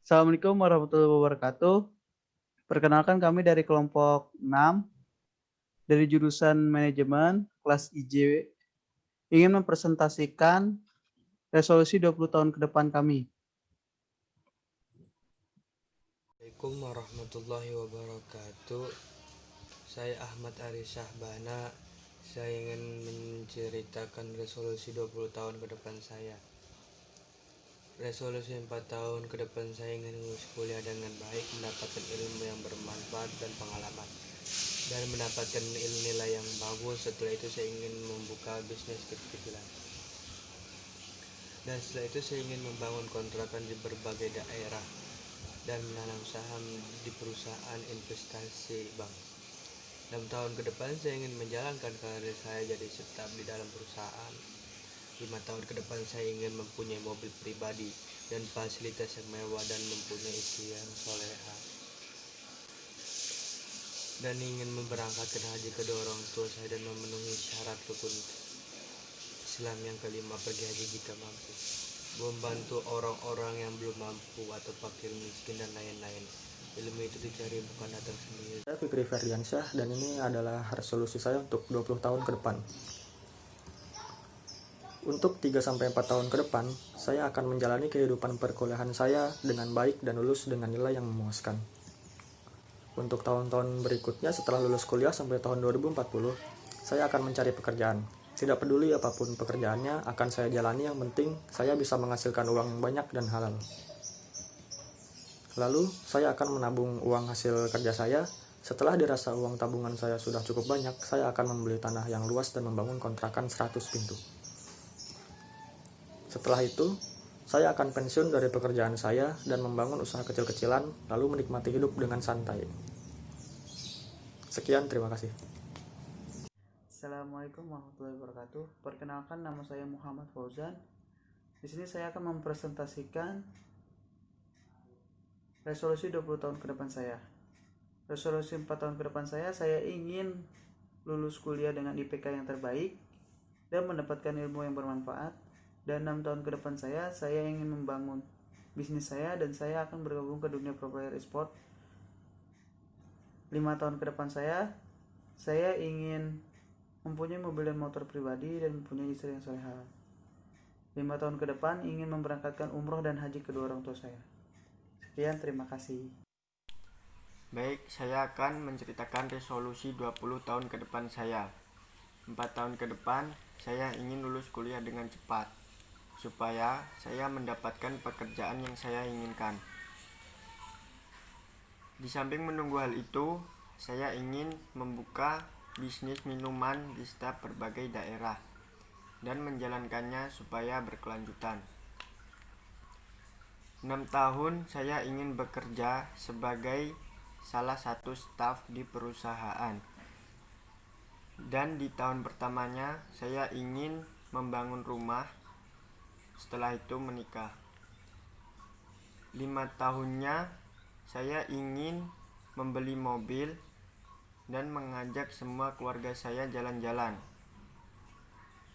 Assalamualaikum warahmatullahi wabarakatuh. Perkenalkan kami dari kelompok 6 dari jurusan manajemen kelas IJ ingin mempresentasikan resolusi 20 tahun ke depan kami. Assalamualaikum warahmatullahi wabarakatuh. Saya Ahmad Ari Syahbana. Saya ingin menceritakan resolusi 20 tahun ke depan saya. Resolusi 4 tahun ke depan saya ingin lulus kuliah dengan baik, mendapatkan ilmu yang bermanfaat dan pengalaman, dan mendapatkan nilai yang bagus. Setelah itu saya ingin membuka bisnis kecil-kecilan. Dan setelah itu saya ingin membangun kontrakan di berbagai daerah dan menanam saham di perusahaan investasi bank. 6 tahun ke depan saya ingin menjalankan karir saya jadi staf di dalam perusahaan. 5 tahun ke depan saya ingin mempunyai mobil pribadi dan fasilitas yang mewah dan mempunyai istri yang soleha. Dan ingin memberangkatkan haji kedua orang tua saya dan memenuhi syarat rukun Islam yang kelima, pergi haji jika mampu. Membantu orang-orang yang belum mampu atau fakir miskin dan lain-lain. Ilmu itu dicari bukan datang sendiri. Saya Fikri Ferdiansyah dan ini adalah resolusi saya untuk 20 tahun ke depan. Untuk 3-4 tahun ke depan, saya akan menjalani kehidupan perkuliahan saya dengan baik dan lulus dengan nilai yang memuaskan. Untuk tahun-tahun berikutnya setelah lulus kuliah sampai tahun 2040, saya akan mencari pekerjaan. Tidak peduli apapun pekerjaannya akan saya jalani, yang penting saya bisa menghasilkan uang yang banyak dan halal. Lalu, saya akan menabung uang hasil kerja saya. Setelah dirasa uang tabungan saya sudah cukup banyak, saya akan membeli tanah yang luas dan membangun kontrakan 100 pintu. Setelah itu, saya akan pensiun dari pekerjaan saya dan membangun usaha kecil-kecilan, lalu menikmati hidup dengan santai. Sekian, terima kasih. Assalamualaikum warahmatullahi wabarakatuh. Perkenalkan, nama saya Muhammad Fauzan. Di sini saya akan mempresentasikan resolusi 20 tahun ke depan saya. Resolusi 4 tahun ke depan saya ingin lulus kuliah dengan IPK yang terbaik dan mendapatkan ilmu yang bermanfaat. Dan 6 tahun ke depan saya ingin membangun bisnis saya dan saya akan bergabung ke dunia pro player e-sport. 5 tahun ke depan saya ingin mempunyai mobil dan motor pribadi dan mempunyai istri yang soleha. 5 tahun ke depan ingin memberangkatkan umroh dan haji kedua orang tua saya. Sekian, terima kasih. Baik, saya akan menceritakan resolusi 20 tahun ke depan saya. 4 tahun ke depan, saya ingin lulus kuliah dengan cepat, supaya saya mendapatkan pekerjaan yang saya inginkan. Di samping menunggu hal itu, saya ingin membuka bisnis minuman di setiap berbagai daerah dan menjalankannya supaya berkelanjutan. 6 tahun saya ingin bekerja sebagai salah satu staf di perusahaan. Dan di tahun pertamanya saya ingin membangun rumah, setelah itu menikah. 5 tahunnya saya ingin membeli mobil dan mengajak semua keluarga saya jalan-jalan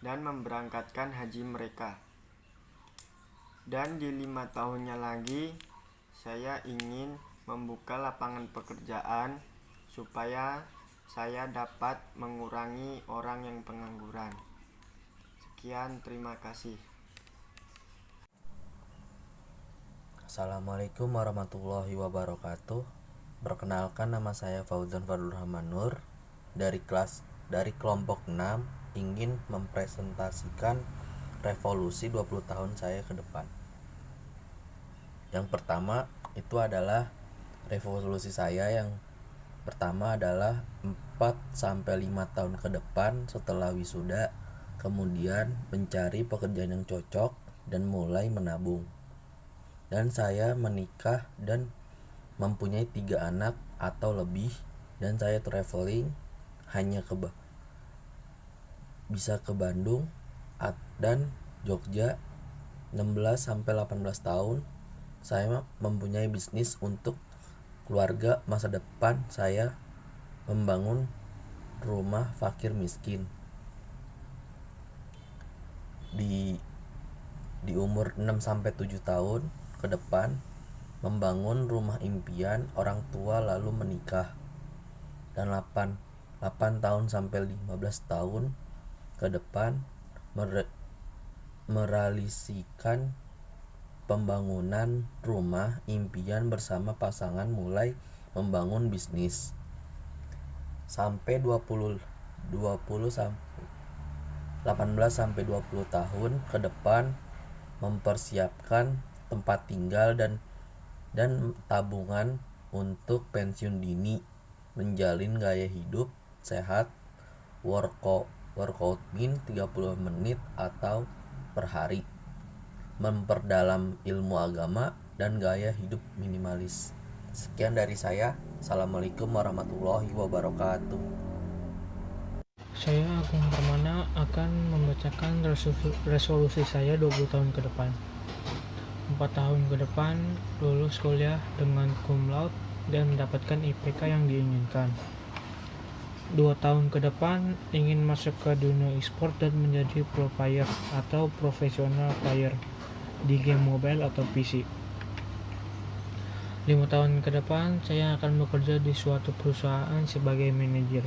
dan memberangkatkan haji mereka. Dan di 5 tahunnya lagi saya ingin membuka lapangan pekerjaan supaya saya dapat mengurangi orang yang pengangguran. Sekian, terima kasih. Assalamualaikum warahmatullahi wabarakatuh. Perkenalkan, nama saya Fauzan Fadlur Rahmanur dari kelompok 6 ingin mempresentasikan revolusi 20 tahun saya ke depan. Yang pertama itu adalah revolusi saya yang pertama adalah 4-5 tahun ke depan setelah wisuda, kemudian mencari pekerjaan yang cocok dan mulai menabung. Dan saya menikah dan mempunyai 3 anak atau lebih, dan saya traveling hanya bisa ke Bandung dan Jogja. 16-18 tahun saya mempunyai bisnis untuk keluarga. Masa depan saya membangun rumah fakir miskin. Di umur 6-7 tahun ke depan membangun rumah impian orang tua lalu menikah, dan 8 tahun sampai 15 tahun ke depan merealisasikan pembangunan rumah impian bersama pasangan, mulai membangun bisnis. Sampai 18 sampai 20 tahun ke depan mempersiapkan tempat tinggal dan tabungan untuk pensiun dini, menjalin gaya hidup sehat, workout min 30 menit atau per hari, memperdalam ilmu agama dan gaya hidup minimalis. Sekian dari saya. Assalamualaikum warahmatullahi wabarakatuh. Saya Agung Permana akan membacakan resolusi saya 20 tahun ke depan. 4 tahun ke depan lulus kuliah dengan cum laude dan mendapatkan IPK yang diinginkan. 2 tahun ke depan ingin masuk ke dunia e-sport dan menjadi pro player atau profesional player di game mobile atau PC. 5 tahun ke depan saya akan bekerja di suatu perusahaan sebagai manajer.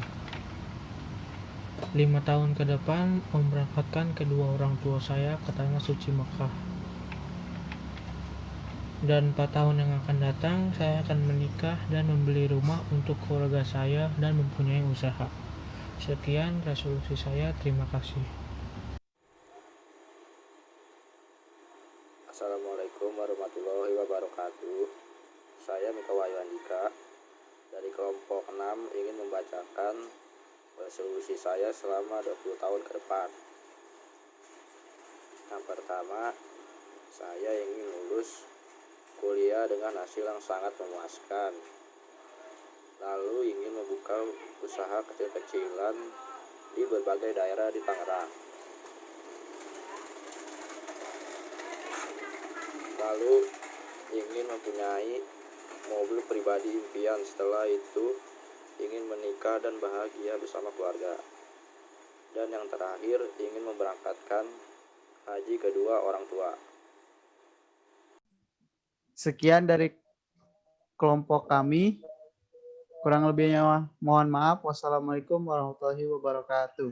5 tahun ke depan memberangkatkan kedua orang tua saya ke tanah suci Mekah. Dan 4 tahun yang akan datang saya akan menikah dan membeli rumah untuk keluarga saya dan mempunyai usaha. Sekian resolusi saya, terima kasih. Assalamualaikum warahmatullahi wabarakatuh. Saya Mika Wahyu Andika dari kelompok 6 ingin membacakan resolusi saya selama 20 tahun ke depan. Yang pertama, saya ingin lulus kuliah dengan hasil yang sangat memuaskan. Lalu ingin membuka usaha kecil-kecilan di berbagai daerah di Tangerang. Lalu ingin mempunyai mobil pribadi impian. Setelah itu ingin menikah dan bahagia bersama keluarga. Dan yang terakhir ingin memberangkatkan haji kedua orang tua. Sekian dari kelompok kami. Kurang lebihnya mohon maaf. Wassalamualaikum warahmatullahi wabarakatuh.